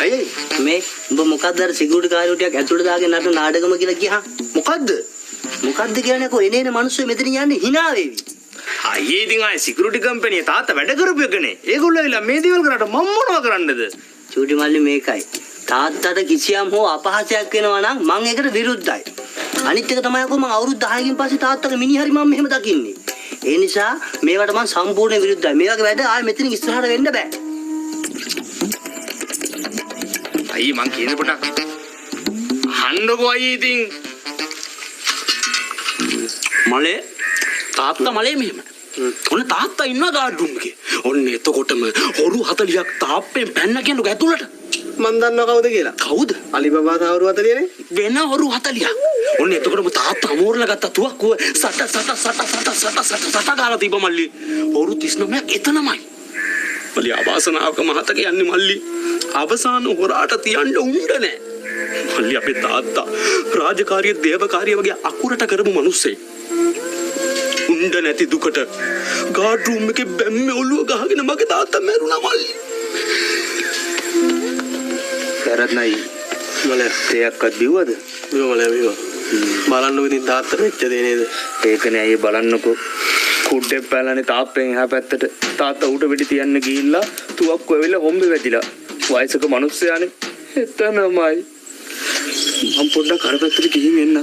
අයියේ මේ උඹ මොකක්ද අර සිකියුරිටි කාර්යෝ ටිකක් ඇතුළට දාගෙන නට නාඩගම කියලා ගියා. මොකද්ද කියන්නේ කො එනේන මිනිස්සු මෙතන යන්නේ hina වේවි. අයියේ ඉතින් ආයේ සිකියුරිටි කම්පැනි තාත්තා වැඩ කරපු එකනේ. ඒගොල්ලෝ ඇවිල්ලා මේ දේවල් කරාට මම මොනව කරන්නද? චූටි මල්ලි මේකයි. තාත්තට කිසියම් හෝ අපහාසයක් වෙනවා නම් මම ඒකට විරුද්ධයි. අනිත් එක තමයි අකෝ මම අවුරුදු 10කින් පස්සේ තාත්තගේ මිනිහරි මම මෙහෙම දකින්නේ. ඒ නිසා මේවට මම සම්පූර්ණ විරුද්ධයි. මේ වගේ වැඩ ආයේ මෙතන ඉස්සරහට වෙන්න බෑ. අයියේ මං කියන පොඩක් අහන්නකෝ අයියේ ඉතින් මලේ තාත්තා මලේ මෙහෙම. ඔන්න තාත්තා ඉන්නවා ගාඩ් රූම් එකේ. ඔන්න එතකොටම හොරු 40ක් තාප්පෙන් පැන්න කියනක ඇතුළට. මන් දන්නව කවුද කියලා. කවුද? අලිබබා තාවරු 40 නේ. වෙන හොරු 40ක්. ඔන්න එතකොටම තාත්තා අමෝරලා ගත්ත තුවක්කුව සට ගාලා තිබ්බ මල්ලි. හොරු 39ක් එතනමයි. මල්ලි ආවාසනාවක මහත කියන්නේ මල්ලි. අවසාන හොරාට තියන්න උණ්ඩ නැහැ. මල්ලි අපේ තාත්තා රාජකාරිය දේවකාරිය වගේ අකුරට කරපු මිනිස්සේ. උණ්ඩ නැති දුකට ගාඩ් රූම් එකේ බැම්මේ ඔළුව ගහගෙන මගේ තාත්තා මැරුණා මල්ලි. කරත් නයි මල තේයක්වත් බිව්වද? බිව්වා. බලන්නකො ඉතින් තාත්තා වෙච්ච දේ නේද? ඒකනේ අයියේ බලන්නකො. කුඩේ පැලනේ තාප්පෙන් එහා පැත්තට තාත්තා උඩ වෙඩි තියන්න ගිහිල්ලා තුවක්කුව ඇවිල්ලා හොම්බේ වැදිලා. වයසක මිනිස්සයානේ. එතනමයි. මම පොඩ්ඩක් අර පැත්තට ගිහින් එන්න.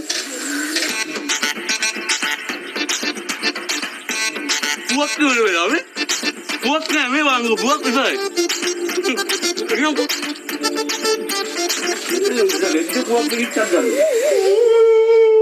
තුවක්ක වල වෙලාවේ. තුවක්ක නෑ මේ වංගු තුවක්ක විතරයි. එන්නකො.